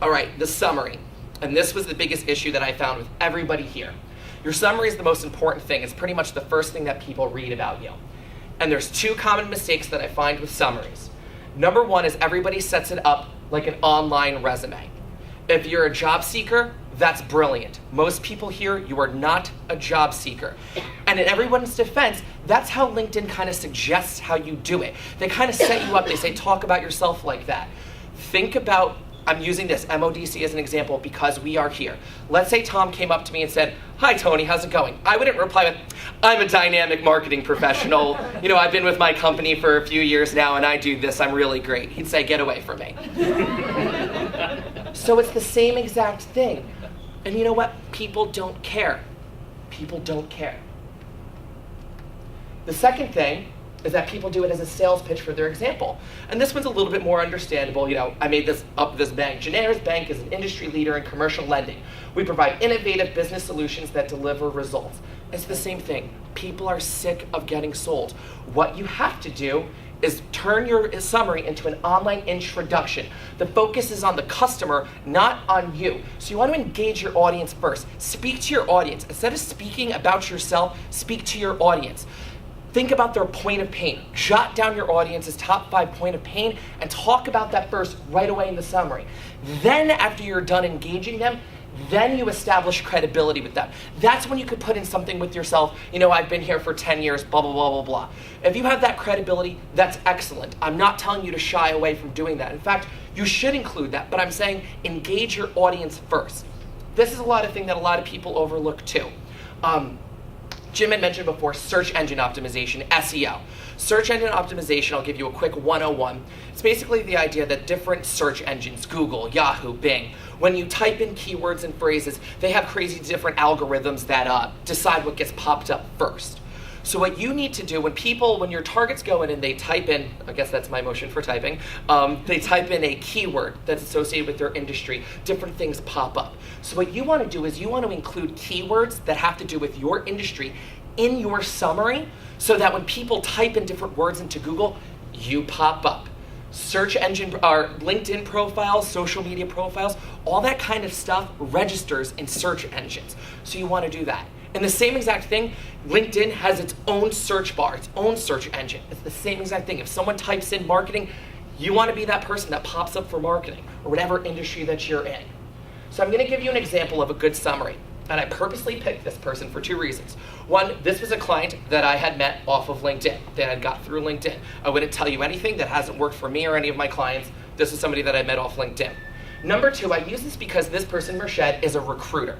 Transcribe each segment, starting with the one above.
All right, the summary. And this was the biggest issue that I found with everybody here. Your summary is the most important thing. It's pretty much the first thing that people read about you. And there's two common mistakes that I find with summaries. Number one is everybody sets it up like an online resume. If you're a job seeker, that's brilliant. Most people here, you are not a job seeker. And in everyone's defense, that's how LinkedIn kind of suggests how you do it. They kind of set you up. They say, talk about yourself like that. Think about, I'm using this MODC as an example because we are here. Let's say Tom came up to me and said, hi Tony, how's it going? I wouldn't reply with, I'm a dynamic marketing professional. I've been with my company for a few years now and I do this, I'm really great. He'd say, get away from me. So it's the same exact thing. And you know what? People don't care. People don't care. The second thing is that people do it as a sales pitch for their example. And this one's a little bit more understandable. I made this up, this bank. Janaris Bank is an industry leader in commercial lending. We provide innovative business solutions that deliver results. It's the same thing. People are sick of getting sold. What you have to do is turn your summary into an online introduction. The focus is on the customer, not on you. So you want to engage your audience first. Speak to your audience. Instead of speaking about yourself, speak to your audience. Think about their point of pain. Jot down your audience's top 5 point of pain and talk about that first right away in the summary. Then after you're done engaging them, then you establish credibility with them. That's when you could put in something with yourself, I've been here for 10 years, blah, blah, blah, blah, blah. If you have that credibility, that's excellent. I'm not telling you to shy away from doing that. In fact, you should include that, but I'm saying engage your audience first. This is a lot of thing that a lot of people overlook too. Jim had mentioned before search engine optimization, SEO. Search engine optimization, I'll give you a quick 101. It's basically the idea that different search engines, Google, Yahoo, Bing, when you type in keywords and phrases, they have crazy different algorithms that decide what gets popped up first. So what you need to do when your targets go in and they type in, I guess that's my motion for typing, they type in a keyword that's associated with their industry, different things pop up. So what you want to do is you want to include keywords that have to do with your industry in your summary so that when people type in different words into Google, you pop up. Search engine, or LinkedIn profiles, social media profiles, all that kind of stuff registers in search engines. So you want to do that. And the same exact thing, LinkedIn has its own search bar, its own search engine. It's the same exact thing. If someone types in marketing, you want to be that person that pops up for marketing or whatever industry that you're in. So I'm going to give you an example of a good summary. And I purposely picked this person for 2 reasons. One, this was a client that I had met off of LinkedIn, that I got through LinkedIn. I wouldn't tell you anything that hasn't worked for me or any of my clients. This is somebody that I met off LinkedIn. Number 2, I use this because this person, Merched, is a recruiter.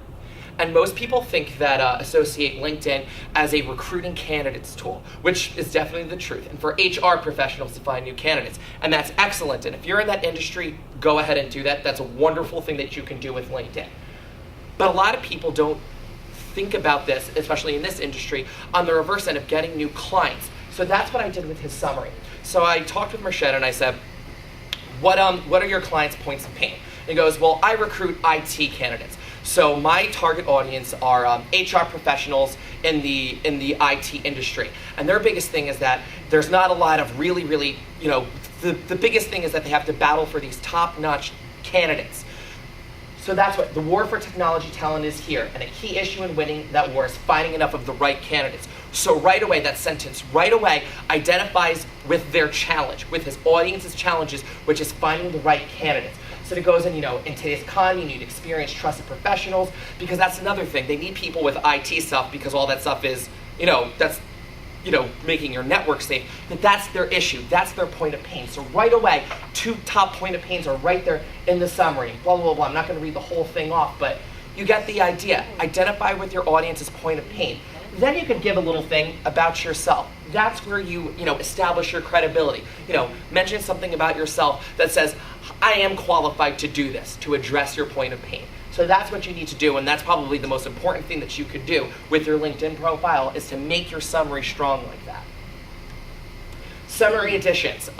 And most people think that associate LinkedIn as a recruiting candidates tool, which is definitely the truth, and for HR professionals to find new candidates. And that's excellent. And if you're in that industry, go ahead and do that. That's a wonderful thing that you can do with LinkedIn. But a lot of people don't think about this, especially in this industry, on the reverse end of getting new clients. So that's what I did with his summary. So I talked with Merched and I said, what are your clients' points of pain? And he goes, well, I recruit IT candidates. So my target audience are HR professionals in the IT industry. And their biggest thing is that there's not a lot of really, the biggest thing is that they have to battle for these top-notch candidates. So that's what the war for technology talent is here. And a key issue in winning that war is finding enough of the right candidates. So right away, that sentence right away identifies with their challenge, with his audience's challenges, which is finding the right candidates. So it goes in, in today's economy, you need experienced, trusted professionals, because that's another thing. They need people with IT stuff because all that stuff is, that's, making your network safe. But that's their issue. That's their point of pain. So right away, 2 top point of pains are right there in the summary. Blah, blah, blah, blah. I'm not going to read the whole thing off, but you get the idea. Identify with your audience's point of pain. Then you can give a little thing about yourself. That's where you establish your credibility. Mention something about yourself that says, I am qualified to do this, to address your point of pain. So that's what you need to do, and that's probably the most important thing that you could do with your LinkedIn profile is to make your summary strong like that. Summary additions.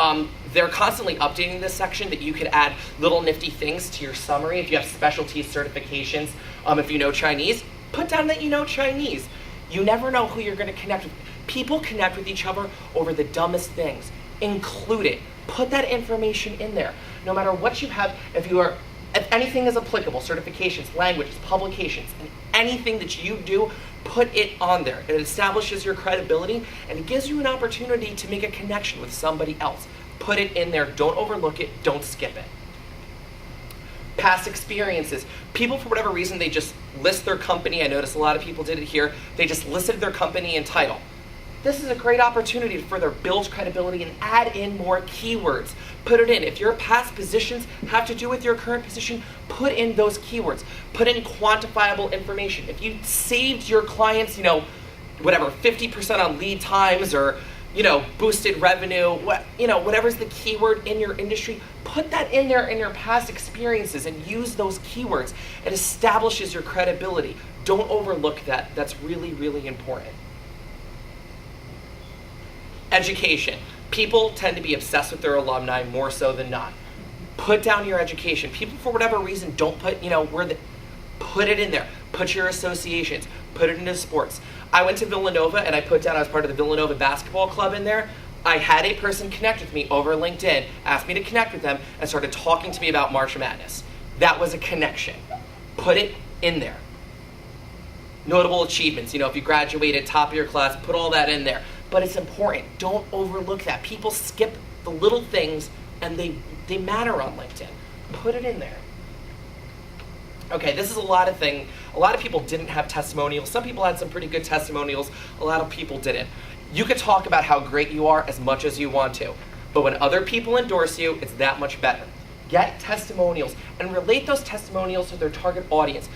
They're constantly updating this section that you could add little nifty things to your summary. If you have specialty certifications, if you know Chinese, put down that you know Chinese. You never know who you're going to connect with. People connect with each other over the dumbest things. Include it. Put that information in there. No matter what you have, if you are If anything is applicable, certifications, languages, publications, and anything that you do, put it on there. It establishes your credibility and it gives you an opportunity to make a connection with somebody else. Put it in there. Don't overlook it. Don't skip it. Past experiences. People, for whatever reason, they just list their company. I noticed a lot of people did it here. They just listed their company and title. This is a great opportunity to further build credibility and add in more keywords. Put it in. If your past positions have to do with your current position, put in those keywords. Put in quantifiable information. If you saved your clients, 50% on lead times or, boosted revenue, whatever's the keyword in your industry, put that in there in your past experiences and use those keywords. It establishes your credibility. Don't overlook that. That's really, really important. Education. People tend to be obsessed with their alumni more so than not. Put down your education. People, for whatever reason, don't put, put it in there. Put your associations. Put it into sports. I went to Villanova and I put down, I was part of the Villanova basketball club in there. I had a person connect with me over LinkedIn, asked me to connect with them, and started talking to me about March Madness. That was a connection. Put it in there. Notable achievements. If you graduated top of your class, put all that in there. But it's important. Don't overlook that. People skip the little things and they matter on LinkedIn. Put it in there. Okay, this is a lot of things. A lot of people didn't have testimonials. Some people had some pretty good testimonials. A lot of people didn't. You could talk about how great you are as much as you want to, but when other people endorse you, it's that much better. Get testimonials and relate those testimonials to their target audience.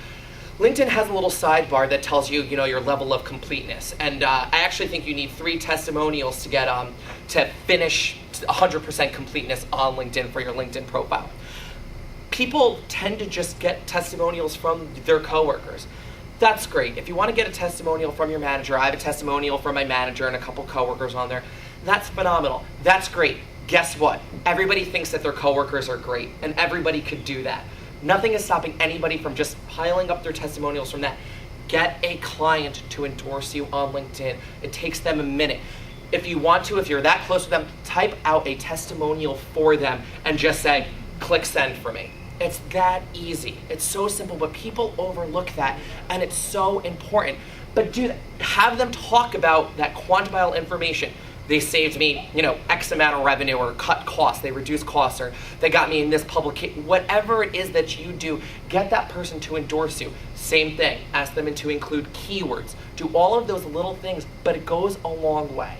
LinkedIn has a little sidebar that tells you, your level of completeness. And I actually think you need 3 testimonials to get to finish 100% completeness on LinkedIn for your LinkedIn profile. People tend to just get testimonials from their coworkers. That's great. If you want to get a testimonial from your manager, I have a testimonial from my manager and a couple coworkers on there. That's phenomenal. That's great. Guess what? Everybody thinks that their coworkers are great, and everybody could do that. Nothing is stopping anybody from just piling up their testimonials from that. Get a client to endorse you on LinkedIn. It takes them a minute. If you want to, if you're that close with them, type out a testimonial for them and just say, click send for me. It's that easy. It's so simple, but people overlook that, and it's so important. But do that. Have them talk about that quantifiable information. They saved me, X amount of revenue, or cut costs, they reduced costs, or they got me in this publication. Whatever it is that you do, get that person to endorse you. Same thing, ask them to include keywords. Do all of those little things, but it goes a long way.